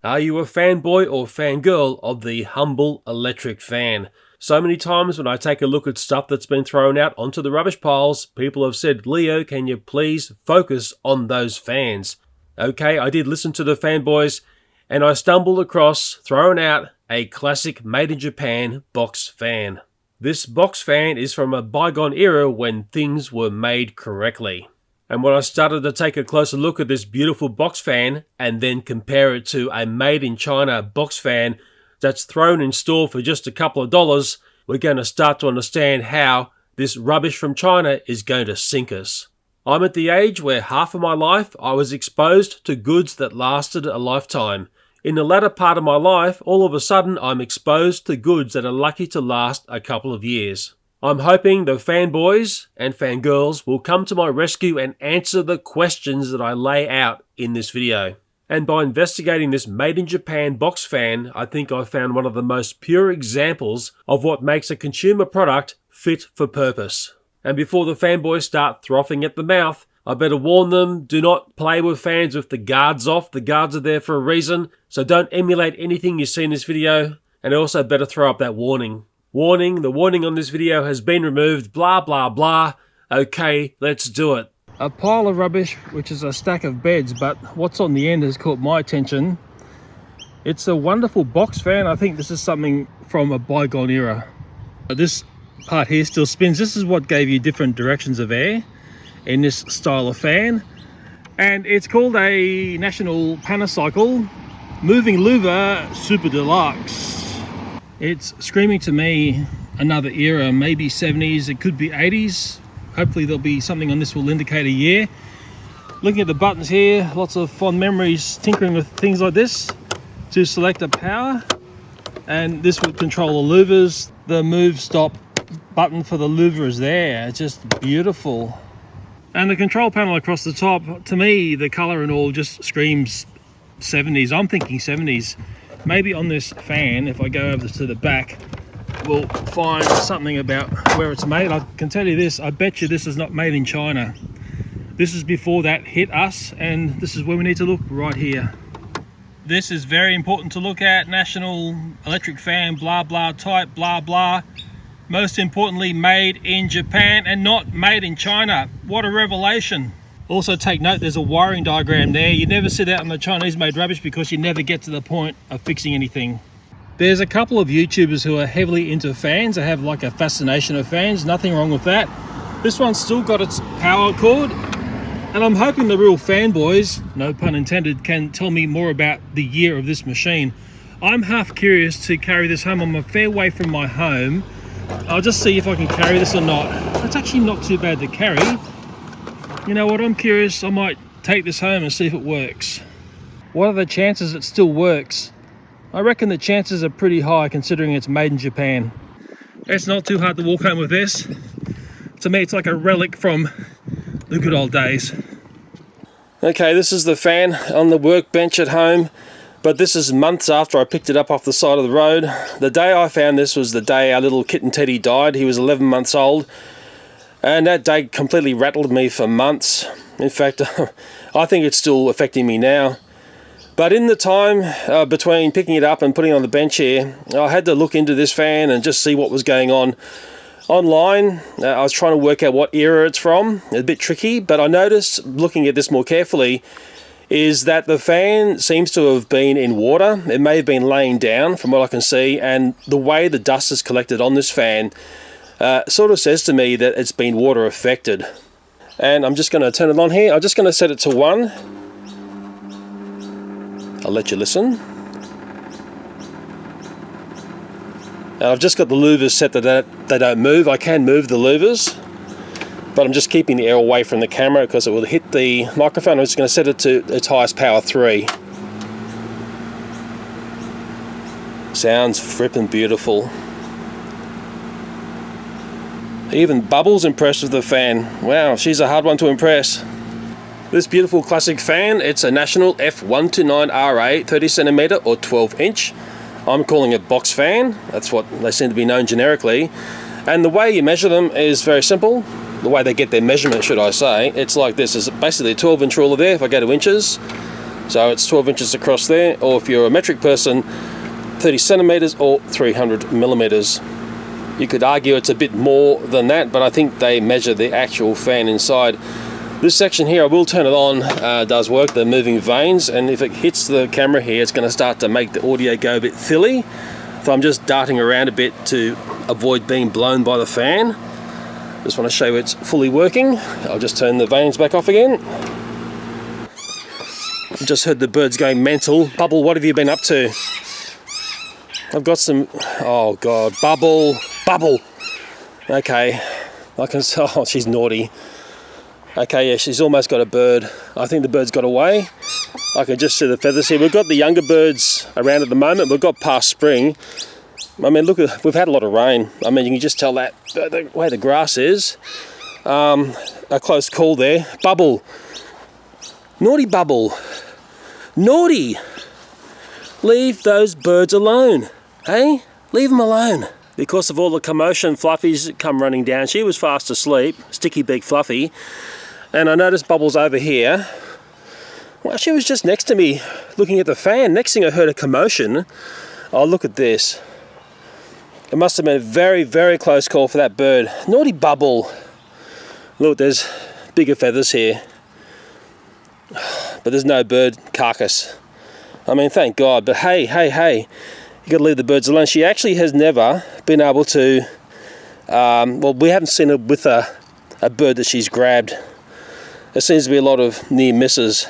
Are you a fanboy or fangirl of the humble electric fan? So many times when I take a look at stuff that's been thrown out onto the rubbish piles, people have said, Leo, can you please focus on those fans? Okay, I did listen to the fanboys, and I stumbled across, thrown out, a classic made in Japan box fan. This box fan is from a bygone era when things were made correctly. And when I started to take a closer look at this beautiful box fan and then compare it to a made in China box fan that's thrown in store for just a couple of dollars, we're going to start to understand how this rubbish from China is going to sink us. I'm at the age where half of my life I was exposed to goods that lasted a lifetime. In the latter part of my life, all of a sudden I'm exposed to goods that are lucky to last a couple of years. I'm hoping the fanboys and fangirls will come to my rescue and answer the questions that I lay out in this video. And by investigating this made in Japan box fan, I think I found one of the most pure examples of what makes a consumer product fit for purpose. And before the fanboys start frothing at the mouth, I better warn them, do not play with fans with the guards off. The guards are there for a reason, so don't emulate anything you see in this video. And I also better throw up that warning. Warning, the warning on this video has been removed, blah blah blah. Okay, let's do it. A pile of rubbish, which is a stack of beds, but what's on the end has caught my attention. It's a wonderful box fan. I think this is something from a bygone era. This part here still spins. This is what gave you different directions of air in this style of fan. And it's called a National Pana Cycle Moving Louver Super Deluxe. It's screaming to me another era, maybe 70s, it could be 80s. Hopefully there'll be something on this will indicate a year. Looking at the buttons here, lots of fond memories tinkering with things like this to select a power. And this will control the louvers. The move stop button for the louver is there. It's just beautiful. And the control panel across the top, to me, the color and all just screams 70s. I'm thinking 70s. Maybe on this fan, if I go over to the back, we'll find something about where it's made. I can tell you this, I bet you this is not made in China. This is before that hit us, and this is where we need to look, right here. This is very important to look at. National electric fan, blah blah type, blah blah. Most importantly, made in Japan and not made in China. What a revelation. Also take note, there's a wiring diagram there. You never sit out on the Chinese made rubbish because you never get to the point of fixing anything. There's a couple of YouTubers who are heavily into fans. They have like a fascination of fans, nothing wrong with that. This one's still got its power cord. And I'm hoping the real fanboys, no pun intended, can tell me more about the year of this machine. I'm half curious to carry this home. I'm a fair way from my home. I'll just see if I can carry this or not. It's actually not too bad to carry. You know what, I'm curious, I might take this home and see if it works. What are the chances it still works? I reckon the chances are pretty high considering it's made in Japan. It's not too hard to walk home with this. To me, it's like a relic from the good old days. Okay, this is the fan on the workbench at home, but this is months after I picked it up off the side of the road. The day I found this was the day our little kitten Teddy died. He was 11 months old. And that day completely rattled me for months. In fact, I think it's still affecting me now. But in the time between picking it up and putting it on the bench here, I had to look into this fan and just see what was going on. Online, I was trying to work out what era it's from. It's a bit tricky, but I noticed, looking at this more carefully, is that the fan seems to have been in water. It may have been laying down from what I can see, and the way the dust is collected on this fan sort of says to me that it's been water affected. And I'm just going to turn it on here. I'm just going to set it to 1. I'll let you listen. And I've just got the louvers set that they don't move. I can move the louvers, but I'm just keeping the air away from the camera because it will hit the microphone. I'm just going to set it to its highest power, 3. Sounds frippin' beautiful. Even Bubble's impressed with the fan. Wow, she's a hard one to impress. This beautiful classic fan, it's a National F129RA 30cm or 12 inch. I'm calling it box fan. That's what they seem to be known generically. And the way you measure them is very simple. The way they get their measurement, should I say. It's like this. It's basically a 12 inch ruler there if I go to inches. So it's 12 inches across there, or if you're a metric person, 30 centimeters or 300 millimeters. You could argue it's a bit more than that, but I think they measure the actual fan inside. This section here, I will turn it on, does work, the moving vanes, and if it hits the camera here, it's going to start to make the audio go a bit filly. So I'm just darting around a bit to avoid being blown by the fan. Just want to show you it's fully working. I'll just turn the vanes back off again. I've just heard the birds going mental. Bubble, what have you been up to? I've got some, oh God, Bubble. Okay, I can, oh, she's naughty. Okay, yeah, she's almost got a bird. I think the bird's got away. I can just see the feathers here. We've got the younger birds around at the moment. We've got past spring. I mean, look, we've had a lot of rain. I mean, you can just tell that the way the grass is. A close call there. Bubble. Naughty Bubble. Naughty. Leave those birds alone. Hey? Leave them alone. Because of all the commotion, Fluffy's come running down. She was fast asleep. Sticky beak Fluffy. And I noticed Bubbles over here. Well, she was just next to me looking at the fan. Next thing I heard a commotion. Oh, look at this. It must have been a very, very close call for that bird. Naughty Bubble. Look, there's bigger feathers here. But there's no bird carcass. I mean, thank God. But hey. You got to leave the birds alone. She actually has never been able to, well, we haven't seen her with a bird that she's grabbed. There seems to be a lot of near misses.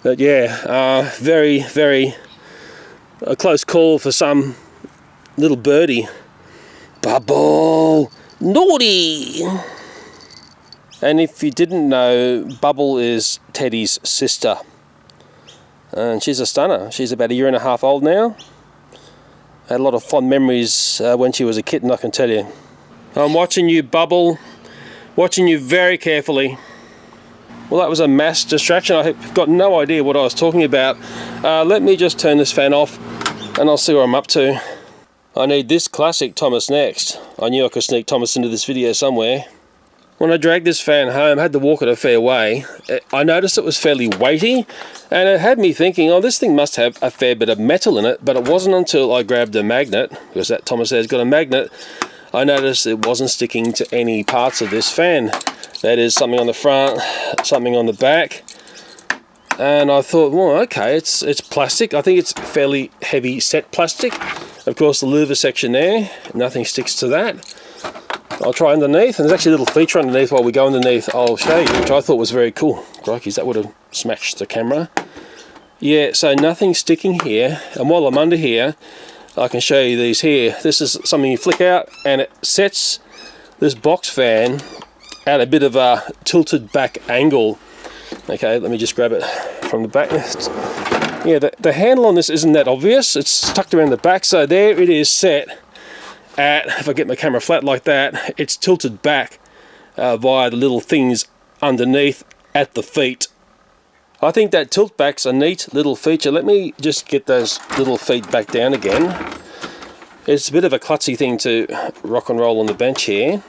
But yeah, very, very a close call for some little birdie. Bubble! Naughty! And if you didn't know, Bubble is Teddy's sister. And she's a stunner. She's about 1.5 years old now. Had a lot of fond memories when she was a kitten, I can tell you. I'm watching you, Bubble. Watching you very carefully. Well, that was a mass distraction. I've got no idea what I was talking about. Let me just turn this fan off and I'll see what I'm up to. I need this classic Thomas next. I knew I could sneak Thomas into this video somewhere. When I dragged this fan home, I had to walk it a fair way. I noticed it was fairly weighty, and it had me thinking, oh, this thing must have a fair bit of metal in it, but it wasn't until I grabbed a magnet, because that Thomas there's got a magnet, I noticed it wasn't sticking to any parts of this fan. That is something on the front, something on the back, and I thought, well, okay, it's plastic. I think it's fairly heavy set plastic. Of course, the louver section there, nothing sticks to that. I'll try underneath, and there's actually a little feature underneath while we go underneath. I'll show you, which I thought was very cool. Crikeys, that would have smashed the camera. Yeah, so nothing sticking here, and while I'm under here, I can show you these here. This is something you flick out, and it sets this box fan at a bit of a tilted back angle. Okay, let me just grab it from the back. Yeah, the handle on this isn't that obvious. It's tucked around the back, so there it is set at, if I get my camera flat like that, it's tilted back via the little things underneath at the feet. I think that tilt back's a neat little feature. Let me just get those little feet back down again. It's a bit of a klutzy thing to rock and roll on the bench here,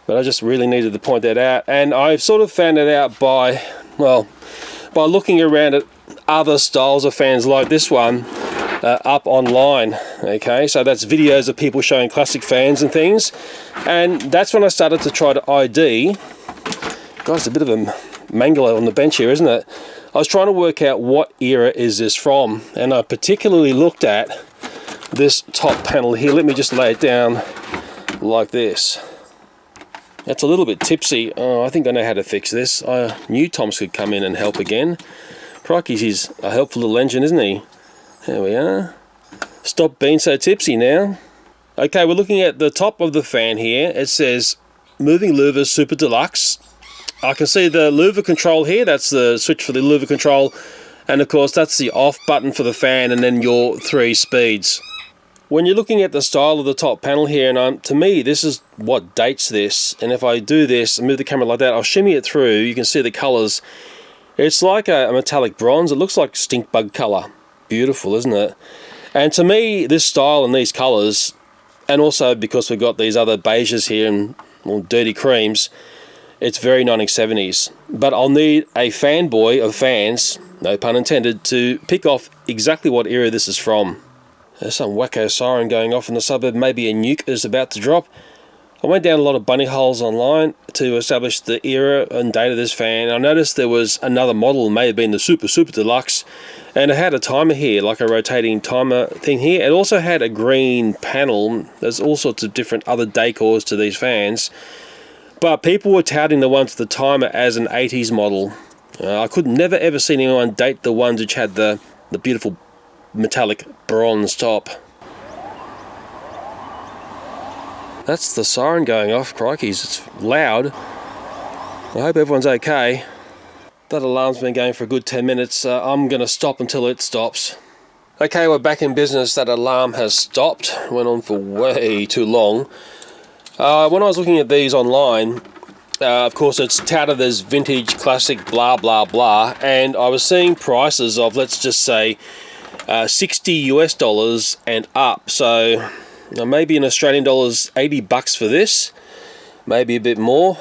but I just really needed to point that out. And I've sort of found it out by, well, by looking around at other styles of fans like this one up online. Okay, so that's videos of people showing classic fans and things, and that's when I started to try to ID. Guys, a bit of a mangle on the bench here, isn't it? I was trying to work out what era is this from, and I particularly looked at this top panel here. Let me just lay it down like this. That's a little bit tipsy. Oh, I think I know how to fix this. I knew Tom's could come in and help again. Crikey, he's a helpful little engine, isn't he? There we are. Stop being so tipsy now. Okay, we're looking at the top of the fan here. It says Moving Louvers Super Deluxe. I can see the louver control here. That's the switch for the louver control. And of course, that's the off button for the fan, and then your 3 speeds. When you're looking at the style of the top panel here, and to me, this is what dates this. And if I do this and move the camera like that, I'll shimmy it through. You can see the colors. It's like a metallic bronze. It looks like stink bug color. Beautiful, isn't it? And to me, this style and these colors, and also because we've got these other beiges here and more dirty creams, It's very 1970s. But I'll need a fanboy of fans, no pun intended, to pick off exactly what era this is from. There's some wacko siren going off in the suburb. Maybe a nuke is about to drop. I went down a lot of bunny holes online to establish the era and date of this fan. I noticed there was another model, may have been the Super Deluxe, and it had a timer here, like a rotating timer thing here. It also had a green panel. There's all sorts of different other decors to these fans, but people were touting the ones with the timer as an 80s model. I could never ever seen anyone date the ones which had the beautiful metallic bronze top. That's the siren going off. Crikeys, it's loud. I hope everyone's okay. That alarm's been going for a good 10 minutes. I'm going to stop until it stops. Okay, we're back in business. That alarm has stopped. Went on for way too long. When I was looking at these online, of course it's touted as vintage, classic, blah blah blah, and I was seeing prices of, let's just say, $60 US and up. So maybe in Australian dollars, $80 for this, maybe a bit more.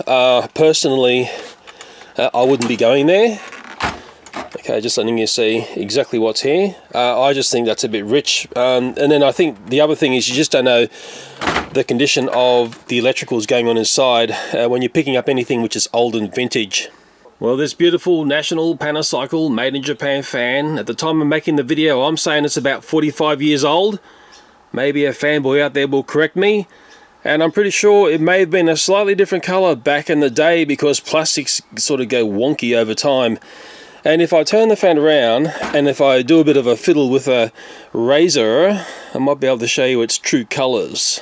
Personally, I wouldn't be going there. Okay, just letting you see exactly what's here. I just think that's a bit rich. And then I think the other thing is you just don't know the condition of the electricals going on inside when you're picking up anything which is old and vintage. Well, this beautiful National Pana Cycle made in Japan fan, at the time of making the video, I'm saying it's about 45 years old. Maybe a fanboy out there will correct me. And I'm pretty sure it may have been a slightly different colour back in the day because plastics sort of go wonky over time. And if I turn the fan around and if I do a bit of a fiddle with a razor, I might be able to show you its true colours.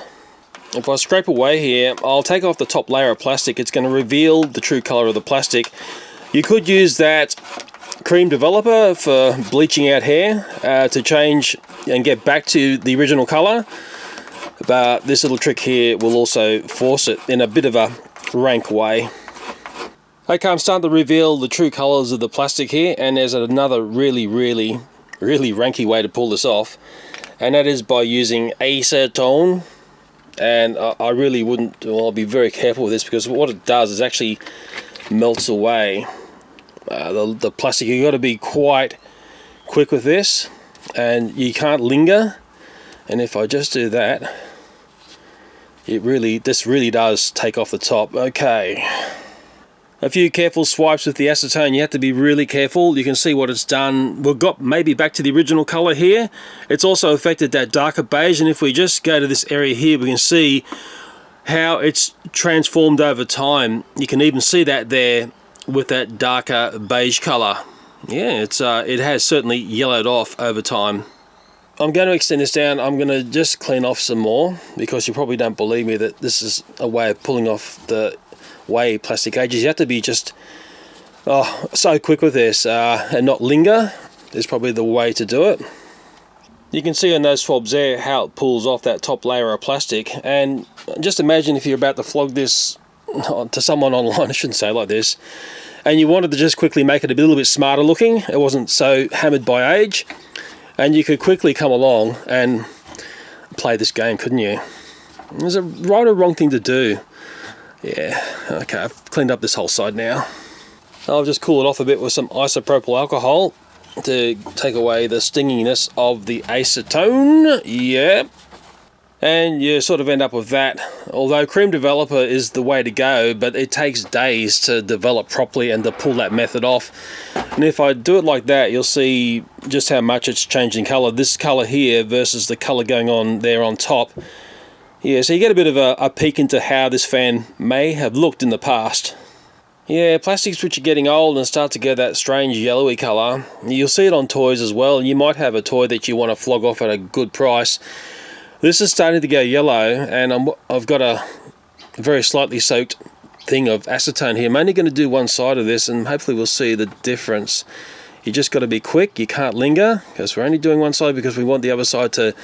If I scrape away here, I'll take off the top layer of plastic. It's going to reveal the true colour of the plastic. You could use that cream developer for bleaching out hair to change and get back to the original colour, but this little trick here will also force it in a bit of a rank way. Okay, I'm starting to reveal the true colours of the plastic here, and there's another really ranky way to pull this off, and that is by using acetone. And I really wouldn't, well, I'll be very careful with this because what it does is actually melts away the plastic. You've got to be quite quick with this, and you can't linger. And if I just do that, this really does take off the top. Okay, a few careful swipes with the acetone. You have to be really careful. You can see what it's done. We've got maybe back to the original color here. It's also affected that darker beige, and if we just go to this area here, we can see how it's transformed over time. You can even see that there with that darker beige color. Yeah, it has certainly yellowed off over time. I'm going to extend this down. I'm going to just clean off some more because you probably don't believe me that this is a way of pulling off the way plastic ages. You have to be just so quick with this and not linger is probably the way to do it. You can see on those fobs there how it pulls off that top layer of plastic, and just imagine if you're about to flog this to someone online, I shouldn't say it like this, and you wanted to just quickly make it a little bit smarter looking. It wasn't so hammered by age, and you could quickly come along and play this game, couldn't you? Is it right or wrong thing to do? Yeah, okay, I've cleaned up this whole side now. I'll just cool it off a bit with some isopropyl alcohol to take away the stinginess of the acetone. Yeah, and you sort of end up with that. Although cream developer is the way to go, but it takes days to develop properly and to pull that method off. And if I do it like that, you'll see just how much it's changing colour. This colour here versus the colour going on there on top. Yeah, so you get a bit of a peek into how this fan may have looked in the past. Yeah, plastics which are getting old and start to get that strange yellowy colour. You'll see it on toys as well, and you might have a toy that you want to flog off at a good price. This is starting to go yellow, and I've got a very slightly soaked thing of acetone here. I'm only going to do one side of this, and hopefully we'll see the difference. You just got to be quick, you can't linger, because we're only doing one side because we want the other side to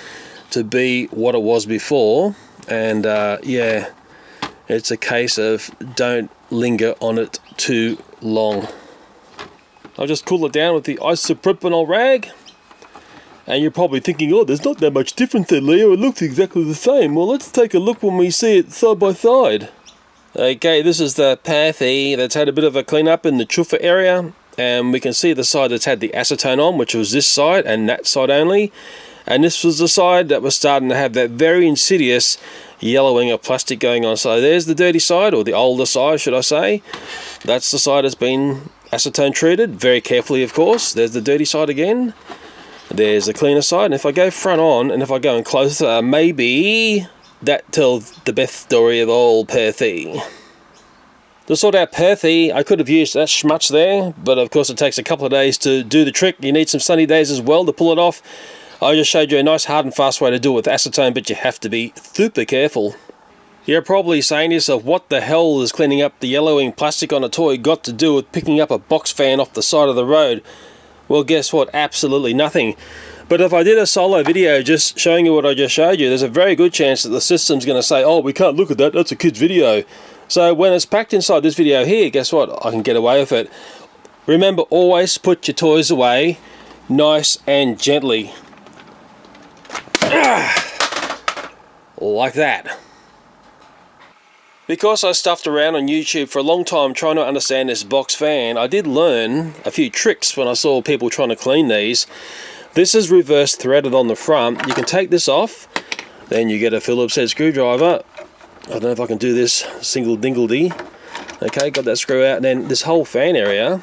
be what it was before. And yeah, it's a case of don't linger on it too long. I'll just cool it down with the isopropyl rag. And you're probably thinking, oh, there's not that much difference there, Leo. It looks exactly the same. Well, let's take a look when we see it side by side. Okay, this is the Pathy that's had a bit of a clean up in the chuffer area, and we can see the side that's had the acetone on, which was this side and that side only, and this was the side that was starting to have that very insidious yellowing of plastic going on. So there's the dirty side, or the older side should I say. That's the side that's been acetone treated, very carefully of course. There's the dirty side again. There's the cleaner side, and if I go front on, and if I go in closer, maybe that tells the best story of old Perthy. To sort out Perthy, I could have used that schmutz there, but of course it takes a couple of days to do the trick. You need some sunny days as well to pull it off. I just showed you a nice hard and fast way to do it with acetone, but you have to be super careful. You're probably saying to yourself, what the hell is cleaning up the yellowing plastic on a toy got to do with picking up a box fan off the side of the road? Well, guess what? Absolutely nothing. But if I did a solo video just showing you what I just showed you, there's a very good chance that the system's going to say, oh, we can't look at that, that's a kid's video. So when it's packed inside this video here, guess what? I can get away with it. Remember, always put your toys away nice and gently. Like that. Because I stuffed around on YouTube for a long time trying to understand this box fan, I did learn a few tricks when I saw people trying to clean these. This is reverse threaded on the front. You can take this off, then you get a Phillips head screwdriver. I don't know if I can do this single dingledy. Okay, got that screw out, and then this whole fan area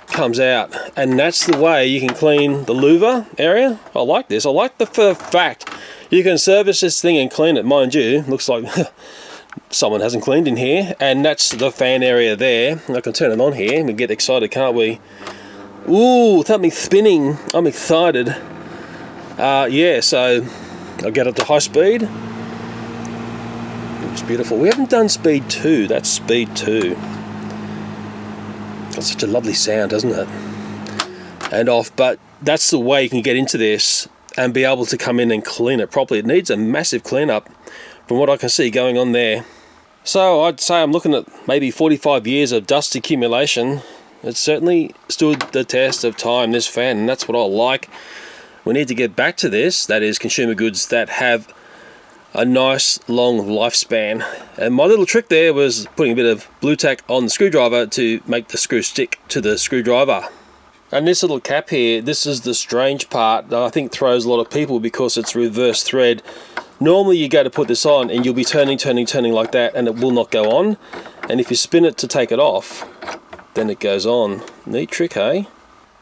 comes out, and that's the way you can clean the louver area. I like this. I like the fact you can service this thing and clean it. Mind you, looks like someone hasn't cleaned in here, and that's the fan area there. I can turn it on here and we get excited, can't we? Ooh, something spinning. I'm excited. Yeah, so I'll get it to high speed. It's beautiful. We haven't done speed 2. That's speed 2. Got such a lovely sound, doesn't it? And off, but that's the way you can get into this and be able to come in and clean it properly. It needs a massive cleanup from what I can see going on there. So I'd say I'm looking at maybe 45 years of dust accumulation. It certainly stood the test of time, this fan, and that's what I like. We need to get back to this, that is consumer goods that have a nice long lifespan. And my little trick there was putting a bit of blue tack on the screwdriver to make the screw stick to the screwdriver. And this little cap here, this is the strange part that I think throws a lot of people because it's reverse thread. Normally you go to put this on and you'll be turning like that and it will not go on. And if you spin it to take it off, then it goes on. Neat trick, hey?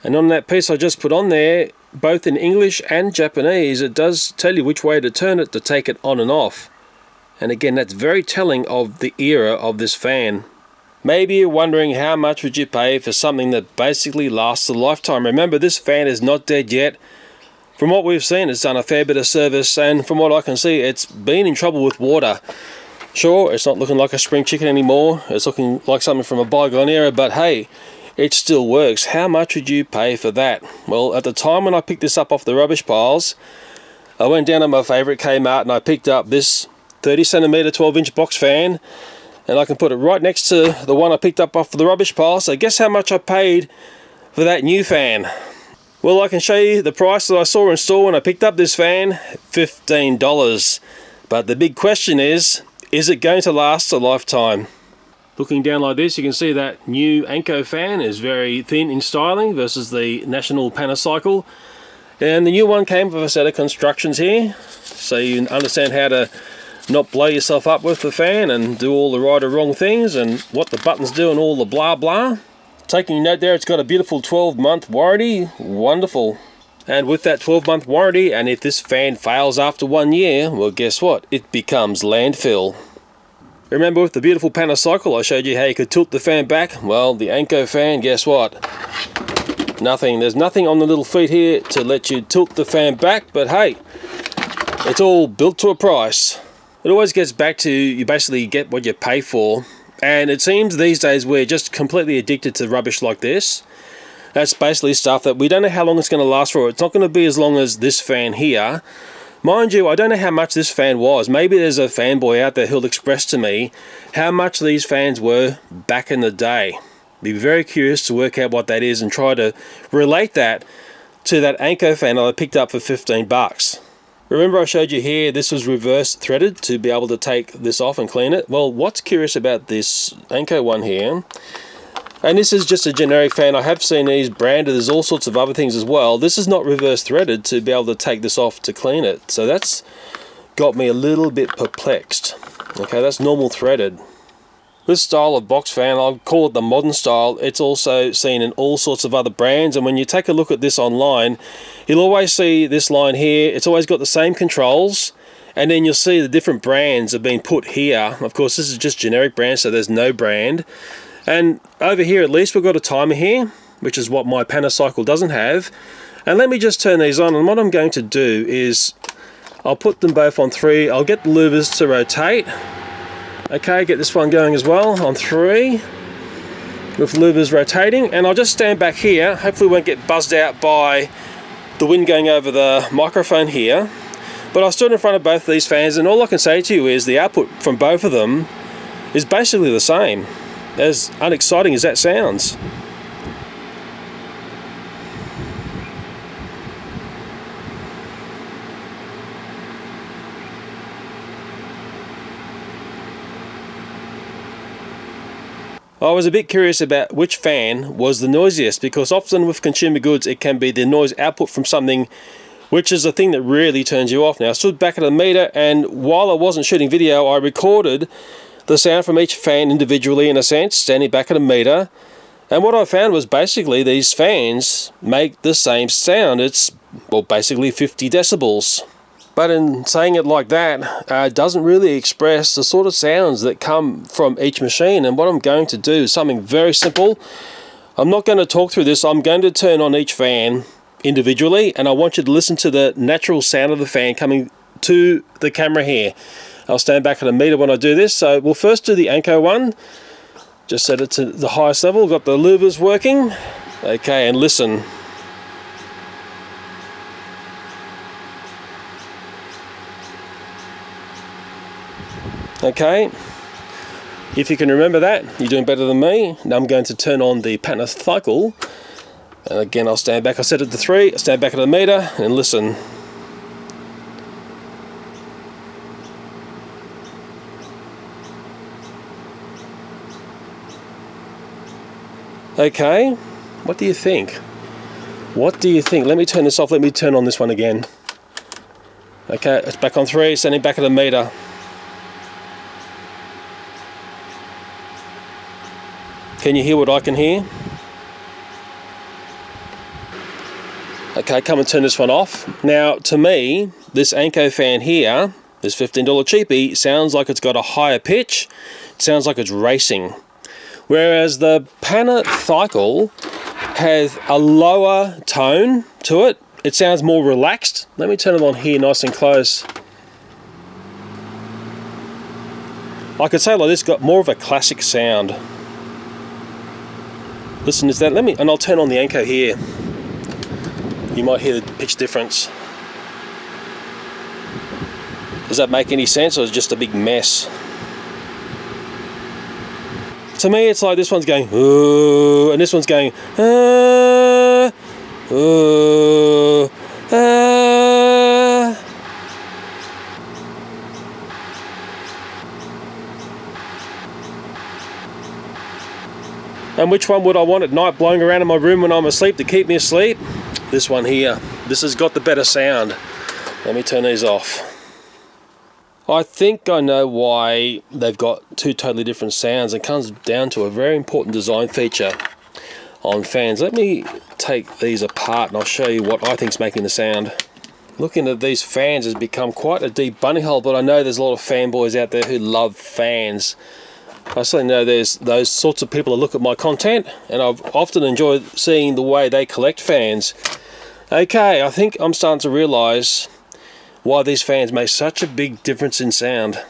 And on that piece I just put on there, both in English and Japanese, it does tell you which way to turn it to take it on and off. And again, that's very telling of the era of this fan. Maybe you're wondering how much would you pay for something that basically lasts a lifetime. Remember, this fan is not dead yet. From what we've seen, it's done a fair bit of service, and from what I can see, it's been in trouble with water. Sure, it's not looking like a spring chicken anymore. It's looking like something from a bygone era, but hey, it still works. How much would you pay for that? Well, at the time when I picked this up off the rubbish piles, I went down to my favourite Kmart and I picked up this 30cm 12-inch box fan, and I can put it right next to the one I picked up off the rubbish pile. So guess how much I paid for that new fan? Well, I can show you the price that I saw in store when I picked up this fan, $15. But the big question is it going to last a lifetime? Looking down like this, you can see that new ANKO fan is very thin in styling versus the National Pana Cycle. And the new one came with a set of constructions here, so you understand how to not blow yourself up with the fan and do all the right or wrong things and what the buttons do and all the blah blah. Taking note there, it's got a beautiful 12-month warranty. Wonderful. And with that 12-month warranty, and if this fan fails after 1 year, well, guess what? It becomes landfill. Remember with the beautiful Pana Cycle, I showed you how you could tilt the fan back? Well, the ANKO fan, guess what? Nothing. There's nothing on the little feet here to let you tilt the fan back, but hey, it's all built to a price. It always gets back to you basically get what you pay for, and it seems these days we're just completely addicted to rubbish like this. That's basically stuff that we don't know how long it's going to last for. It's not going to be as long as this fan here. Mind you, I don't know how much this fan was. Maybe there's a fanboy out there who'll express to me how much these fans were back in the day. Be very curious to work out what that is and try to relate that to that ANKO fan that I picked up for $15. Remember I showed you here this was reverse threaded to be able to take this off and clean it? Well, what's curious about this ANKO one here, and this is just a generic fan, I have seen these branded, there's all sorts of other things as well. This is not reverse threaded to be able to take this off to clean it. So that's got me a little bit perplexed. Okay, that's normal threaded. This style of box fan, I'll call it the modern style, it's also seen in all sorts of other brands, and when you take a look at this online, you'll always see this line here, it's always got the same controls, and then you'll see the different brands have been put here. Of course, this is just generic brand, so there's no brand. And over here at least we've got a timer here, which is what my Pana Cycle doesn't have. And let me just turn these on, and what I'm going to do is I'll put them both on 3, I'll get the louvers to rotate. Okay, get this one going as well on 3 with louvers rotating, and I'll just stand back here. Hopefully we won't get buzzed out by the wind going over the microphone here. But I stood in front of both of these fans, and all I can say to you is the output from both of them is basically the same, as unexciting as that sounds. I was a bit curious about which fan was the noisiest, because often with consumer goods it can be the noise output from something, which is the thing that really turns you off. Now I stood back at a meter, and while I wasn't shooting video I recorded the sound from each fan individually, in a sense, standing back at a meter, and what I found was basically these fans make the same sound. It's, well, basically 50 decibels. But in saying it like that, it doesn't really express the sort of sounds that come from each machine. And what I'm going to do is something very simple. I'm not going to talk through this. I'm going to turn on each fan individually, and I want you to listen to the natural sound of the fan coming to the camera here. I'll stand back at a meter when I do this. So we'll first do the ANKO one. Just set it to the highest level. Got the louvers working. Okay, and listen. Okay, if you can remember that, you're doing better than me. Now I'm going to turn on the Pana Cycle, and again I'll stand back. I set it to 3, stand back at a meter and listen. Okay, what do you think? What do you think? Let me turn this off, let me turn on this one again. Okay, it's back on 3, standing back at a meter. Can you hear what I can hear? Okay, come and turn this one off. Now, to me, this ANKO fan here, this $15 cheapie, sounds like it's got a higher pitch. It sounds like it's racing. Whereas the Pana Cycle has a lower tone to it. It sounds more relaxed. Let me turn it on here nice and close. I could say like this, got more of a classic sound. Listen to that, and I'll turn on the ANKO here. You might hear the pitch difference. Does that make any sense, or is it just a big mess? To me it's like this one's going, ooh, and this one's going, ooh, And which one would I want at night blowing around in my room when I'm asleep to keep me asleep? This one here. This has got the better sound. Let me turn these off. I think I know why they've got two totally different sounds. It comes down to a very important design feature on fans. Let me take these apart and I'll show you what I think is making the sound. Looking at these fans has become quite a deep bunny hole, but I know there's a lot of fanboys out there who love fans. I certainly know there's those sorts of people that look at my content, and I've often enjoyed seeing the way they collect fans. Okay, I think I'm starting to realise why these fans make such a big difference in sound.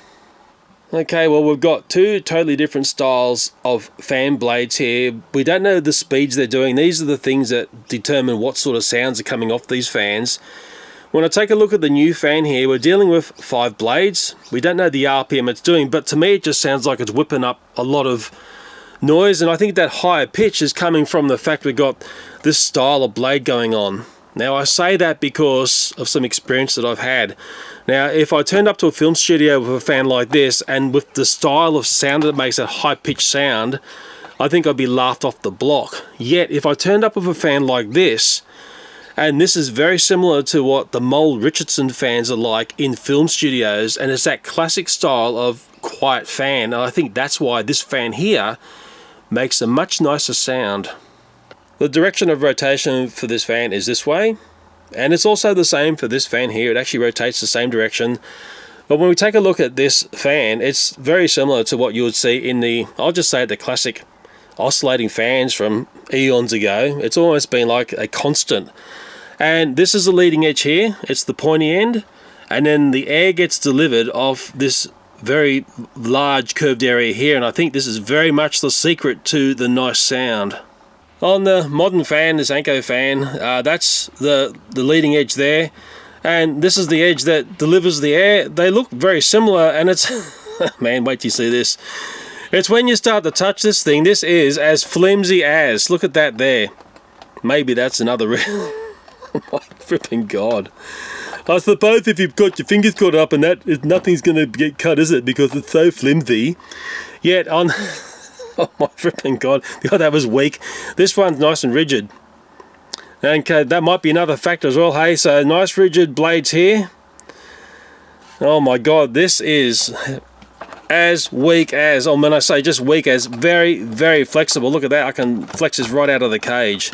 Okay, well, we've got two totally different styles of fan blades here. We don't know the speeds they're doing. These are the things that determine what sort of sounds are coming off these fans. When I take a look at the new fan here, we're dealing with 5 blades. We don't know the RPM it's doing, but to me it just sounds like it's whipping up a lot of noise, and I think that higher pitch is coming from the fact we've got this style of blade going on. Now I say that because of some experience that I've had. Now if I turned up to a film studio with a fan like this and with the style of sound that makes a high-pitched sound, I think I'd be laughed off the block. Yet if I turned up with a fan like this, and this is very similar to what the Mole Richardson fans are like in film studios, and it's that classic style of quiet fan, and I think that's why this fan here makes a much nicer sound. The direction of rotation for this fan is this way, and it's also the same for this fan here. It actually rotates the same direction. But when we take a look at this fan, it's very similar to what you would see in the, I'll just say, the classic oscillating fans from eons ago. It's almost been like a constant. And this is the leading edge here, it's the pointy end, and then the air gets delivered off this very large curved area here, and I think this is very much the secret to the nice sound. On the modern fan, this Anko fan, that's the leading edge there, and this is the edge that delivers the air. They look very similar, and it's, man, wait till you see this. It's when you start to touch this thing, this is as flimsy as, look at that there. Maybe that's another oh my flipping god. I suppose if you've got your fingers caught up and that, nothing's going to get cut, is it? Because it's so flimsy. Yet on, oh my flipping god, God, that was weak. This one's nice and rigid. And that might be another factor as well, hey? So nice rigid blades here. Oh my god, this is as weak as, oh, when I say just weak as, very, very flexible. Look at that, I can flex this right out of the cage.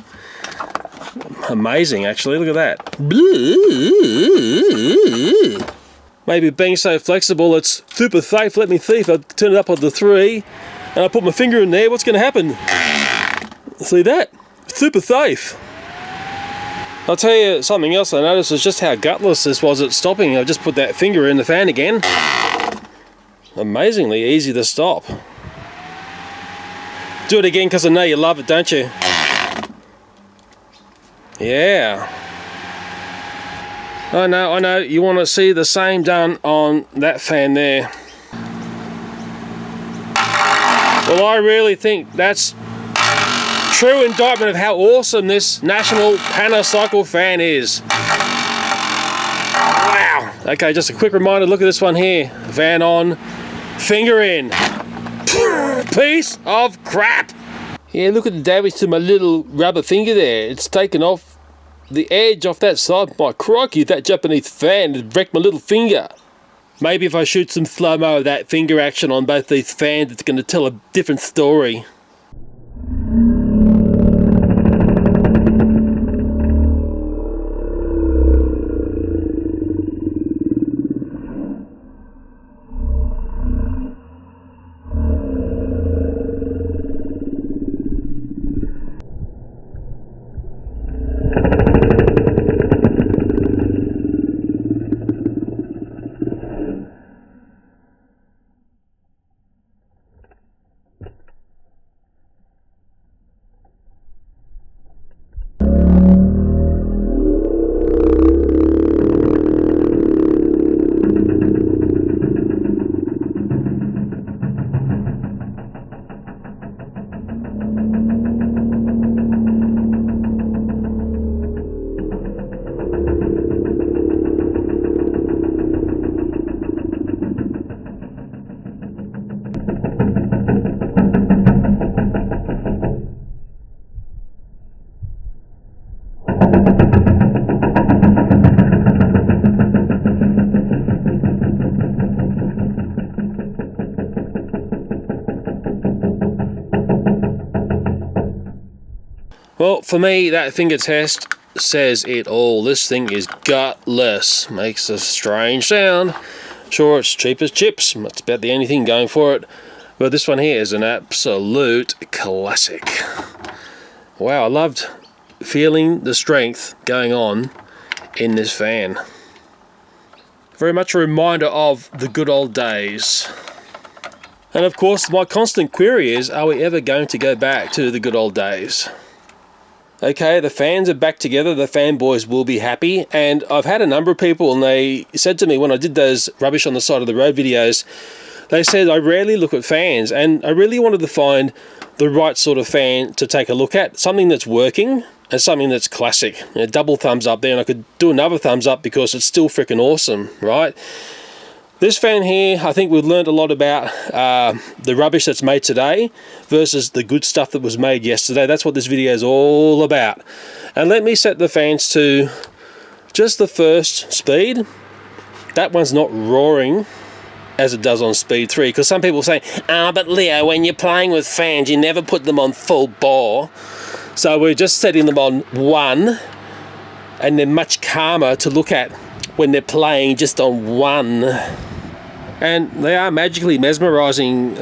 Amazing, actually, look at that. Maybe being so flexible, it's super safe. Let me see if I turn it up on the 3 and I put my finger in there, what's going to happen? See that? Super safe. I'll tell you something else I noticed is just how gutless this was at stopping. I just put that finger in the fan again. Amazingly easy to stop. Do it again because I know you love it, don't you? Yeah. I know, you want to see the same done on that fan there. Well, I really think that's true indictment of how awesome this National Pana Cycle fan is. Wow. Okay, just a quick reminder, look at this one here. Fan on, finger in. Piece of crap. Yeah, look at the damage to my little rubber finger there. It's taken off the edge off that side. My crikey, that Japanese fan has wrecked my little finger. Maybe if I shoot some slow-mo of that finger action on both these fans, it's going to tell a different story. Well, for me, that finger test says it all. This thing is gutless. Makes a strange sound. Sure, it's cheap as chips. That's about the only thing going for it. But this one here is an absolute classic. Wow, I loved feeling the strength going on in this fan. Very much a reminder of the good old days. And of course, my constant query is, are we ever going to go back to the good old days? Okay, the fans are back together, the fanboys will be happy, and I've had a number of people, and they said to me when I did those rubbish on the side of the road videos, they said I rarely look at fans, and I really wanted to find the right sort of fan to take a look at, something that's working, and something that's classic. Double thumbs up there, and I could do another thumbs up because it's still freaking awesome, right? This fan here, I think we've learned a lot about the rubbish that's made today versus the good stuff that was made yesterday. That's what this video is all about. And let me set the fans to just the first speed. That one's not roaring as it does on speed 3, because some people say, but Leo, when you're playing with fans, you never put them on full bore. So we're just setting them on 1, and they're much calmer to look at when they're playing just on 1. And they are magically mesmerizing,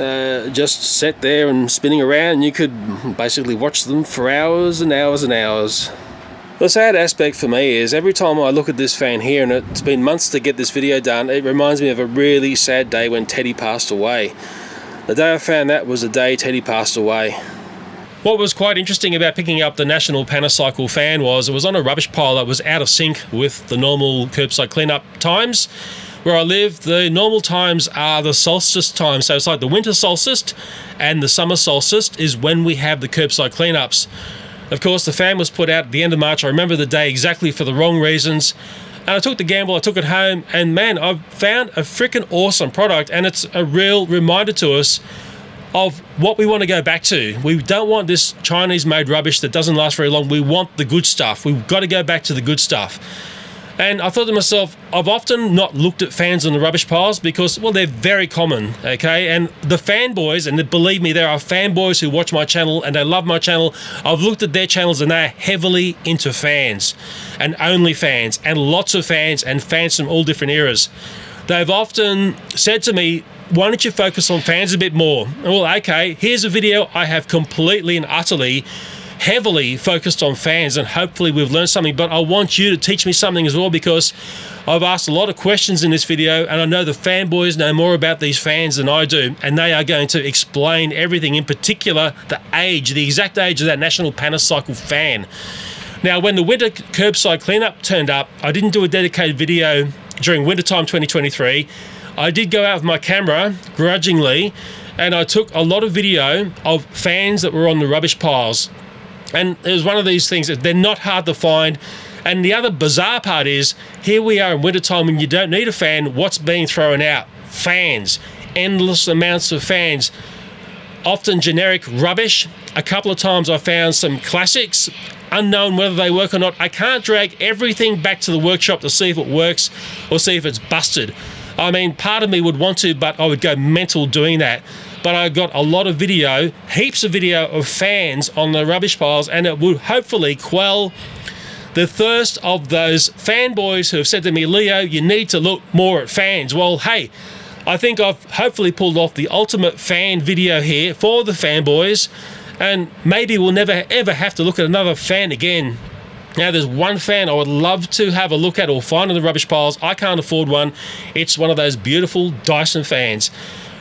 just set there and spinning around. You could basically watch them for hours and hours and hours. The sad aspect for me is every time I look at this fan here, and it's been months to get this video done, it reminds me of a really sad day when Teddy passed away. The day I found that was the day Teddy passed away. What was quite interesting about picking up the National Pana Cycle fan was it was on a rubbish pile that was out of sync with the normal curbside cleanup times. Where I live, the normal times are the solstice time, so it's like the winter solstice and the summer solstice is when we have the curbside cleanups. Of course, the fan was put out at the end of March. I remember the day exactly for the wrong reasons. And I took the gamble, I took it home, and man, I've found a freaking awesome product, and it's a real reminder to us of what we want to go back to. We don't want this Chinese-made rubbish that doesn't last very long. We want the good stuff. We've got to go back to the good stuff. And I thought to myself, I've often not looked at fans on the rubbish piles because, well, they're very common, okay? And the fanboys, and believe me, there are fanboys who watch my channel and they love my channel. I've looked at their channels and they're heavily into fans and only fans and lots of fans and fans from all different eras. They've often said to me, why don't you focus on fans a bit more? Well, okay, here's a video I have completely and utterly heavily focused on fans, and hopefully we've learned something, but I want you to teach me something as well, because I've asked a lot of questions in this video and I know the fanboys know more about these fans than I do, and they are going to explain everything, in particular the age, the exact age of that National Pana Cycle fan. Now, when the winter curbside cleanup turned up, I didn't do a dedicated video during wintertime 2023. I did go out with my camera grudgingly and I took a lot of video of fans that were on the rubbish piles. And it was one of these things that they're not hard to find. And the other bizarre part is, here we are in wintertime when you don't need a fan. What's being thrown out? Fans. Endless amounts of fans. Often generic rubbish. A couple of times I found some classics, unknown whether they work or not. I can't drag everything back to the workshop to see if it works or see if it's busted. I mean, part of me would want to, but I would go mental doing that. But I got a lot of video, heaps of video of fans on the rubbish piles, and it would hopefully quell the thirst of those fanboys who have said to me, Leo, you need to look more at fans. Well, hey, I think I've hopefully pulled off the ultimate fan video here for the fanboys, and maybe we'll never ever have to look at another fan again. Now, there's one fan I would love to have a look at or find on the rubbish piles. I can't afford one. It's one of those beautiful Dyson fans.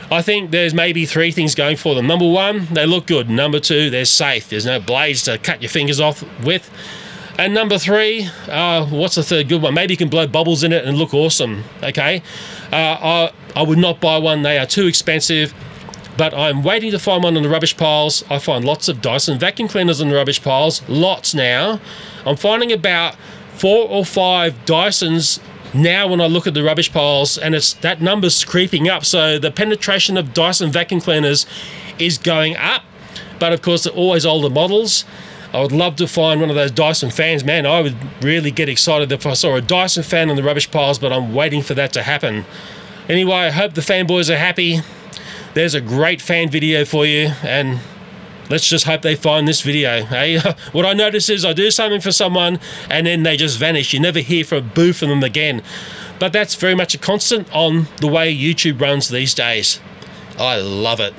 I think there's maybe 3 things going for them. Number 1, they look good. Number 2, they're safe. There's no blades to cut your fingers off with. And number 3, what's the third good one? Maybe you can blow bubbles in it and look awesome, okay? I would not buy one. They are too expensive. But I'm waiting to find one on the rubbish piles. I find lots of Dyson vacuum cleaners on the rubbish piles. Lots now. I'm finding about 4 or 5 Dysons now when I look at the rubbish piles, and that number's creeping up. So the penetration of Dyson vacuum cleaners is going up. But of course, they're always older models. I would love to find one of those Dyson fans. Man, I would really get excited if I saw a Dyson fan on the rubbish piles, but I'm waiting for that to happen. Anyway, I hope the fanboys are happy. There's a great fan video for you, and let's just hope they find this video. Hey, what I notice is I do something for someone and then they just vanish. You never hear from a boo from them again. But that's very much a constant on the way YouTube runs these days. I love it.